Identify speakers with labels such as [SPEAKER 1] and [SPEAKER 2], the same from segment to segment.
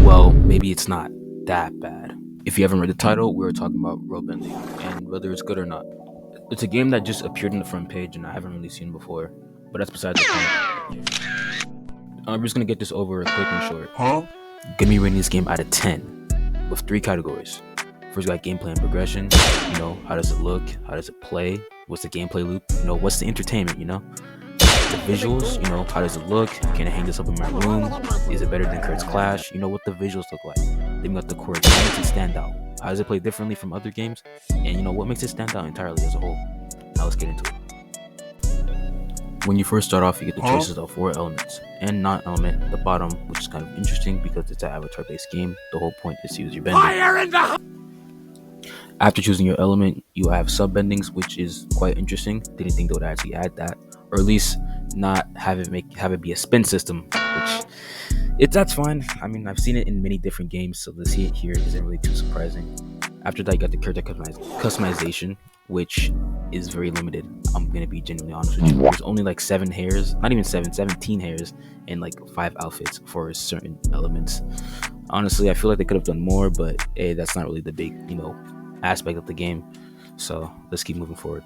[SPEAKER 1] well, maybe it's not that bad. If you haven't read the title, we're talking about road bending and whether it's good or not. It's a game that just appeared on the front page and I haven't really seen before, but that's besides the point. I'm just gonna get this over quick and short. Give me rating this game out of 10 with 3 categories. First, we got gameplay and progression. How does it look? How does it play? What's the gameplay loop? What's the entertainment? The visuals. How does it look? Can I hang this up in my room? Is it better than Kurt's Clash? What the visuals look like. Then we got the quirk. What makes it stand out? How does it play differently from other games? And what makes it stand out entirely as a whole? Now let's get into it. When you first start off, you get the choices of 4 elements and non-element at the bottom, which is kind of interesting because it's an avatar-based game. The whole point is to use your bending. After choosing your element, you have sub-bendings, which is quite interesting. Didn't think they would actually add that, or at least not have it be a spin system, which that's fine. I mean, I've seen it in many different games, so to see it here isn't really too surprising. After that, you got the character customization, which is very limited. I'm gonna be genuinely honest with you. There's only like 7 hairs, not even 17 hairs, and like 5 outfits for certain elements. Honestly, I feel like they could have done more, but hey, that's not really the big, aspect of the game. So let's keep moving forward.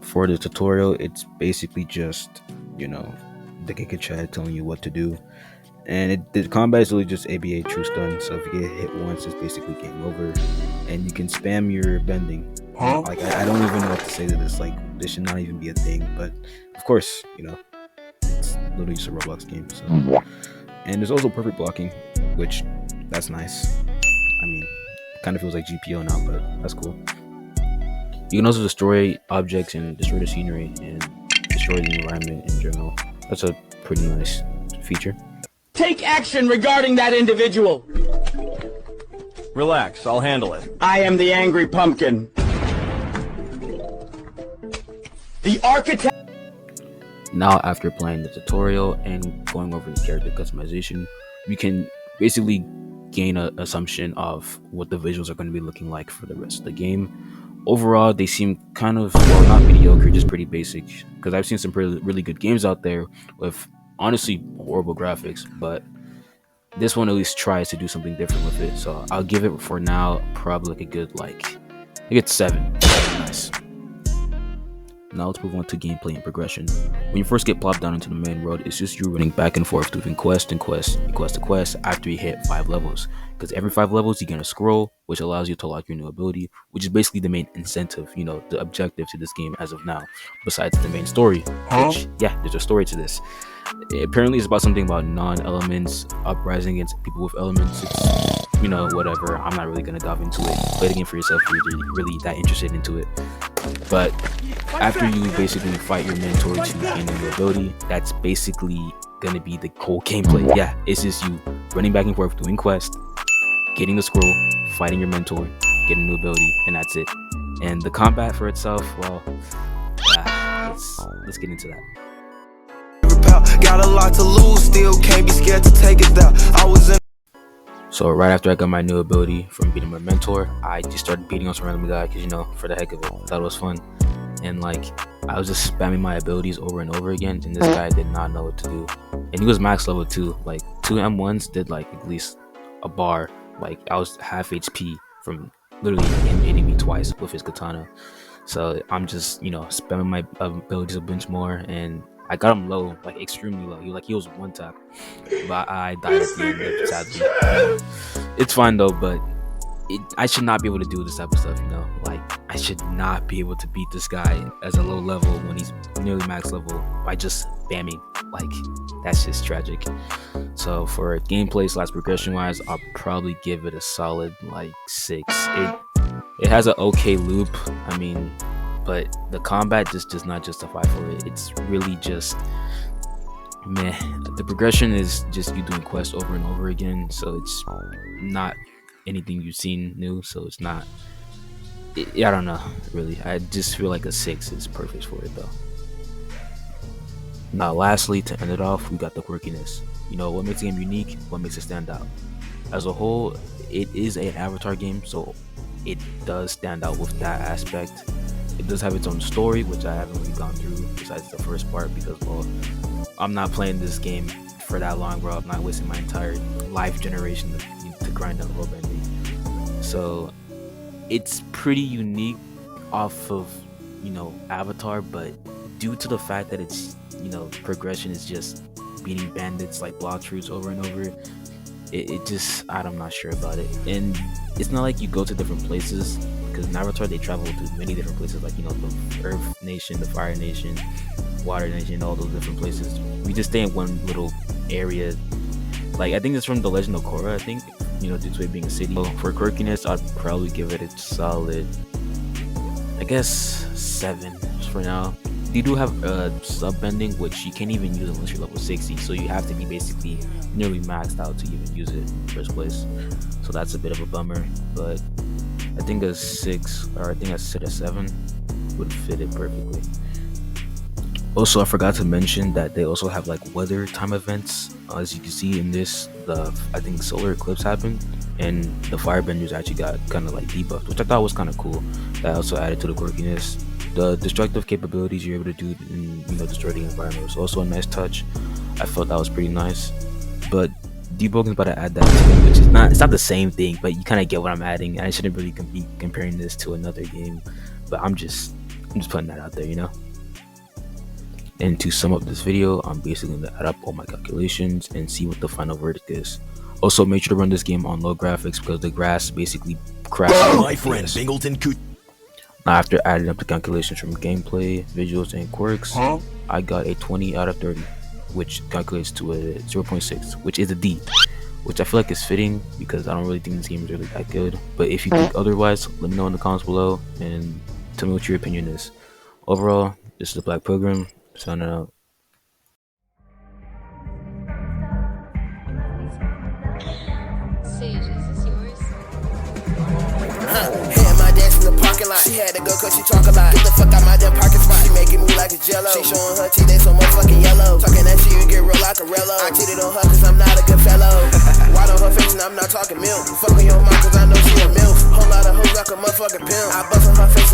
[SPEAKER 1] For the tutorial, it's basically just, the Giga Chat telling you what to do. And the combat is really just ABA true stun, so if you get hit once, it's basically game over. And you can spam your bending. Like, I don't even know what to say to this. Like, this should not even be a thing, but of course, it's literally just a Roblox game. So. And there's also perfect blocking, which that's nice. I mean, it kind of feels like GPO now, but that's cool. You can also destroy objects and destroy the scenery and destroy the environment in general. That's a pretty nice feature.
[SPEAKER 2] Take action regarding that individual.
[SPEAKER 3] Relax, I'll handle it.
[SPEAKER 2] I am the angry pumpkin. The architect.
[SPEAKER 1] Now, after playing the tutorial and going over the character customization, you can basically gain an assumption of what the visuals are going to be looking like for the rest of the game. Overall, they seem kind of, well, not mediocre, just pretty basic, because I've seen some really good games out there with honestly horrible graphics, but this one at least tries to do something different with it. So I'll give it for now probably like a good, I think it's 7. Nice. Now let's move on to gameplay and progression. When you first get plopped down into the main road, it's just you running back and forth doing quest to quest after you hit 5 levels. Because every 5 levels you get a scroll, which allows you to unlock your new ability, which is basically the main incentive, the objective to this game as of now, besides the main story. Which, yeah, there's a story to this. Apparently it's about something about non-elements, uprising against people with elements. It's, whatever. I'm not really gonna dive into it. Play the game for yourself if you're really that interested into it. But after you basically fight your mentor to gain a new ability, that's basically gonna be the whole gameplay. Yeah, it's just you running back and forth doing quests, getting the scroll, fighting your mentor, getting a new ability, and that's it. And the combat for itself, well, let's get into that.
[SPEAKER 4] Got a lot to lose, still can't be scared to take it down.
[SPEAKER 1] So right after I got my new ability from beating my mentor, I just started beating on some random guy because, for the heck of it, I thought it was fun. And I was just spamming my abilities over and over again, and this guy did not know what to do. And he was max level too. 2 M1s did at least a bar. I was half HP from literally him hitting me twice with his katana. So I'm just, spamming my abilities a bunch more, and I got him low, extremely low. He was 1 tap, but I died at the end, sadly. It's fine though, but I should not be able to do this type of stuff, I should not be able to beat this guy as a low level when he's nearly max level by just spamming. That's just tragic. So for gameplay / progression wise, I'll probably give it a solid 6. It has an okay loop, but the combat just does not justify for it. It's really just meh. The progression is just you doing quests over and over again, so it's not anything you've seen new, so it's not, I don't know, really. I just feel like a 6 is perfect for it though. Now lastly, to end it off, we got the quirkiness. What makes the game unique, what makes it stand out. As a whole, it is an avatar game, so it does stand out with that aspect. It does have its own story, which I haven't really gone through besides the first part because, well, I'm not playing this game for that long, bro. I'm not wasting my entire life generation to grind on rope bending. So it's pretty unique off of, you know, Avatar, but due to the fact that it's, you know, progression is just beating bandits like block troops over and over, it just, I'm not sure about it. And it's not like you go to different places, because in Avatar they travel to many different places, like, you know, the Earth Nation, the Fire Nation, Water Nation, all those different places. We just stay in one little area. Like, I think it's from the Legend of Korra, I think, you know, due to it being a city. So for quirkiness, I'd probably give it a solid, I guess, 7 for now. You do have sub bending, which you can't even use unless you're level 60, so you have to be basically nearly maxed out to even use it in the first place. So that's a bit of a bummer, but I think a 6, or I think I said a 7 would fit it perfectly. Also, I forgot to mention that they also have like weather time events. As you can see in this, I think solar eclipse happened, and the firebenders actually got kind of like debuffed, which I thought was kind of cool. That also added to the quirkiness. The destructive capabilities you're able to do in, you know, destroy the environment was also a nice touch. I felt that was pretty nice. But Debug's about to add that to it, which is not, it's not the same thing, but you kind of get what I'm adding. And I shouldn't really be comparing this to another game, but I'm just putting that out there, you know. And to sum up this video, I'm basically going to add up all my calculations and see what the final verdict is. Also, make sure to run this game on low graphics because the grass basically crashes.
[SPEAKER 3] My friend Bingleton Coot.
[SPEAKER 1] Now, after adding up the calculations from gameplay, visuals, and quirks, I got a 20 out of 30, which calculates to a 0.6, which is a D, which I feel like is fitting because I don't really think this game is really that good. But if you think otherwise, let me know in the comments below and tell me what your opinion is. Overall, this is the Black Pilgrim, signing out.
[SPEAKER 5] She had to go cause she talk a lot. Get the fuck out my damn parking spot. She making me like a jello. She showing her teeth, they so motherfucking yellow. Talking that shit, you get real like a rello. I cheated on her cause I'm not a good fellow. White on her face and I'm not talking milk. Fucking your mom cause I know she a milf. Whole lot of hoes like a motherfucking pimp. I bust on her face